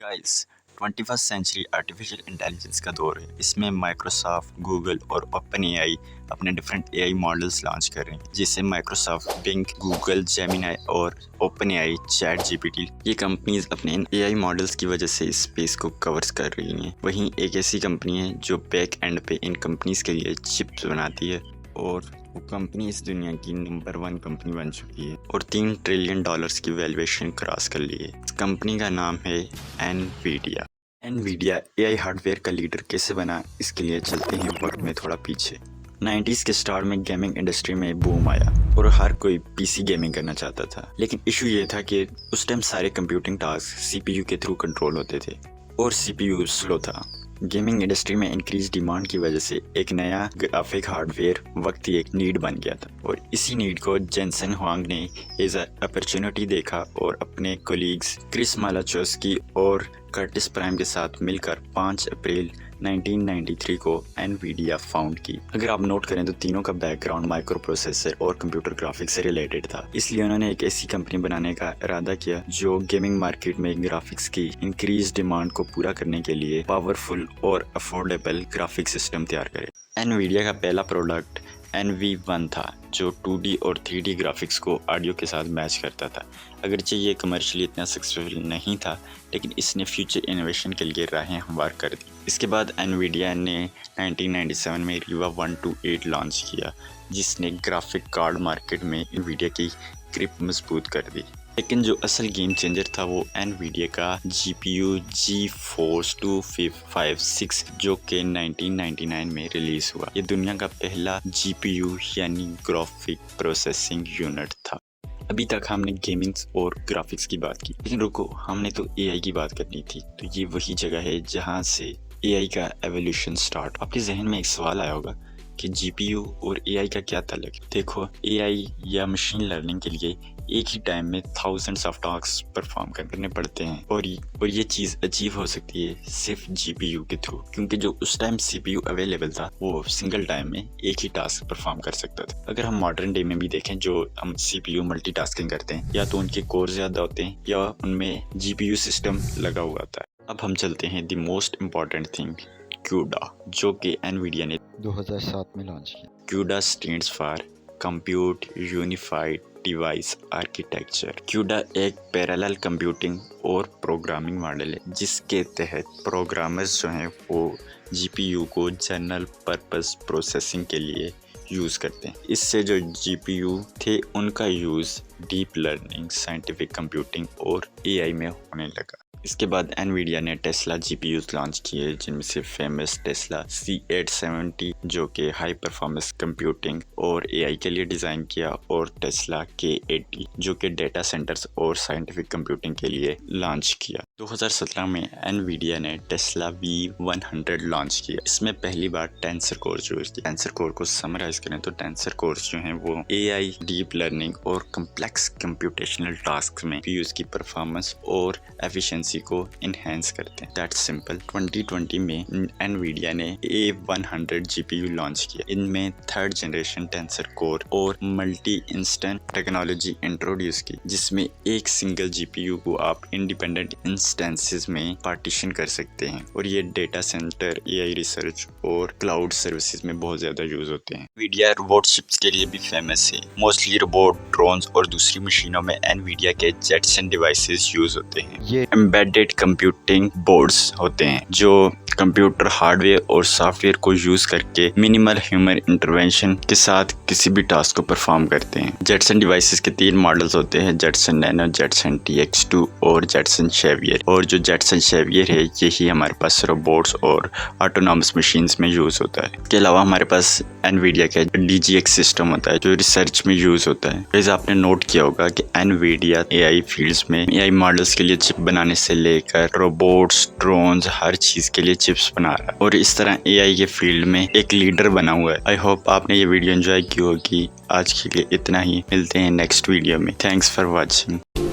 Guys 21st century artificial intelligence का दौर है। इसमें माइक्रोसॉफ्ट, गूगल और ओपन एआई अपने डिफरेंट एआई मॉडल्स लॉन्च कर रहे हैं, जिससे माइक्रोसॉफ्ट, बिंग, गूगल, जेमिनी और ओपन एआई, चैट जीपीटी ये कंपनीज अपने इन एआई मॉडल्स की वजह से इस स्पेस को कवर कर रही हैं। वहीं एक ऐसी कंपनी है जो बैक एंड पे इन कंपनीज के लिए चिप्स बनाती है और वो कंपनी इस दुनिया की नंबर 1 कंपनी बन चुकी है और $3 ट्रिलियन की वैल्यूएशन क्रॉस कर ली है। इस कंपनी का नाम है एनवीडिया। एनवीडिया एआई हार्डवेयर का लीडर कैसे बना, इसके लिए चलते हैं वक्त में थोड़ा पीछे। 90s के स्टार्ट में गेमिंग इंडस्ट्री में बूम आया और हर कोई पीसी गेमिंग करना चाहता था, लेकिन इशू ये था कि उस टाइम सारे कंप्यूटिंग टास्क सीपीयू के थ्रू कंट्रोल होते थे और सीपीयू स्लो था। गेमिंग इंडस्ट्री में इंक्रीज डिमांड की वजह से एक नया ग्राफिक हार्डवेयर वक्त ही एक नीड बन गया था और इसी नीड को जेनसन हुआंग ने एज अपॉर्चुनिटी देखा और अपने कोलीग्स क्रिस मालाचोस्की और कर्टिस प्राइम के साथ मिलकर 5 अप्रैल 1993 को एनवीडिया फाउंड की। अगर आप नोट करें तो तीनों का बैकग्राउंड माइक्रो प्रोसेसर और कंप्यूटर ग्राफिक्स से रिलेटेड था, इसलिए उन्होंने एक ऐसी कंपनी बनाने का इरादा किया जो गेमिंग मार्केट में ग्राफिक्स की इंक्रीज डिमांड को पूरा करने के लिए पावरफुल और अफोर्डेबल ग्राफिक सिस्टम तैयार करे। एनवीडिया का पहला प्रोडक्ट NV1 था जो 2D और 3D ग्राफिक्स को ऑडियो के साथ मैच करता था। अगरचे ये कमर्शियली इतना सक्सेसफुल नहीं था, लेकिन इसने फ्यूचर इनोवेशन के लिए राहें हमवार कर दी। इसके बाद एनवीडिया ने 1997 में रीवा 128 लॉन्च किया, जिसने ग्राफिक कार्ड मार्केट में एनवीडिया की ग्रिप मजबूत कर दी। लेकिन जो असल गेम चेंजर था वो एनवीडिया का GPU GeForce 2556 जो कि 1999 में रिलीज हुआ। ये दुनिया का पहला GPU यानी ग्राफिक प्रोसेसिंग यूनिट था। अभी तक हमने गेमिंग और ग्राफिक्स की बात की, लेकिन रुको, हमने तो एआई की बात करनी थी। तो ये वही जगह है जहाँ से एआई का एवोल्यूशन स्टार्ट। आपके जहन में एक सवाल आया होगा कि GPU और एआई का क्या ताल्लुक है। देखो, एआई या मशीन लर्निंग के लिए एक ही टाइम में थाउजेंड्स ऑफ टास्क परफॉर्म करने पड़ते हैं और ये चीज़ अचीव हो सकती है सिर्फ GPU के थ्रू, क्योंकि जो उस टाइम CPU अवेलेबल था वो सिंगल टाइम में एक ही टास्क परफॉर्म कर सकता था। अगर हम मॉडर्न डे में भी देखें, जो हम CPU मल्टीटास्किंग करते हैं, या तो उनके कोर ज़्यादा होते हैं या उनमें GPU सिस्टम लगा हुआ था। अब हम चलते हैं the most important thing, CUDA, जो कि एनवीडिया ने 2007 में लॉन्च किया। CUDA stands for compute unified device architecture. CUDA एक पैरेलल कंप्यूटिंग और प्रोग्रामिंग मॉडल है जिसके तहत प्रोग्रामर्स जो हैं वो GPU को जनरल पर्पस प्रोसेसिंग के लिए यूज़ करते हैं। इससे जो GPU थे उनका use deep learning, scientific computing और AI में होने लगा। इसके बाद एनवीडिया ने टेस्ला GPUs लॉन्च किए, जिनमें से फेमस टेस्ला C870 जो कि हाई परफॉर्मेंस कंप्यूटिंग और AI के लिए डिज़ाइन किया, और टेस्ला K80 जो कि डेटा सेंटर्स और साइंटिफिक कंप्यूटिंग के लिए लॉन्च किया। 2017 में एनवीडिया ने टेस्ला V100 लॉन्च किया। इसमें पहली बार टेंसर कोर्स यूज किया। टेंसर कोर को समराइज करें तो टेंसर कोर्स जो हैं वो AI, डीप लर्निंग और कम्प्लेक्स कंप्यूटेशनल टास्क में GPUs की परफॉर्मेंस और एफिशिएंसी को इनहेंस करते हैं। That's simple. 2020 में एनवीडिया ने A100 GPU लॉन्च किया। इनमें 3rd जनरेशन टेंसर कोर और मल्टी इंस्टेंट टेक्नोलॉजी इंट्रोड्यूस की, जिसमें एक सिंगल GPU को आप इंडिपेंडेंट इंस्टेंसेस में पार्टीशन कर सकते हैं, और ये डेटा सेंटर, AI रिसर्च और क्लाउड सर्विसेज में बहुत ज्यादा यूज होते हैं। एनवीडिया रोबोट चिप्स के लिए भी फेमस है। मोस्टली रोबोट, ड्रोन्स और दूसरी मशीनों में एनवीडिया के जेटसन डिवाइसेस यूज होते हैं। ये एम्बेडेड कंप्यूटिंग बोर्ड्स होते हैं जो कंप्यूटर हार्डवेयर और सॉफ्टवेयर को यूज करके मिनिमल ह्यूमन इंटरवेंशन के साथ किसी भी टास्क को परफॉर्म करते हैं। जेटसन डिवाइसेस के 3 मॉडल्स होते हैं, जेटसन नैनो, जेटसन TX2 और जेटसन शेवियर। और जो जेटसन शेवियर है यही हमारे पास रोबोट्स और ऑटोनॉमस मशीन्स में यूज होता है। इसके अलावा हमारे पास एनवीडिया का DGX सिस्टम होता है जो रिसर्च में यूज होता है। जैसे आपने नोट किया होगा कि एनवीडिया AI फील्ड्स में AI मॉडल्स के लिए चिप बनाने से लेकर रोबोट्स, ड्रोन्स, हर चीज के लिए चिप्स बना रहा है और इस तरह AI के फील्ड में एक लीडर बना हुआ है। आई होप आपने ये वीडियो एंजॉय की होगी। आज के लिए इतना ही, मिलते हैं नेक्स्ट वीडियो में। Thanks for watching.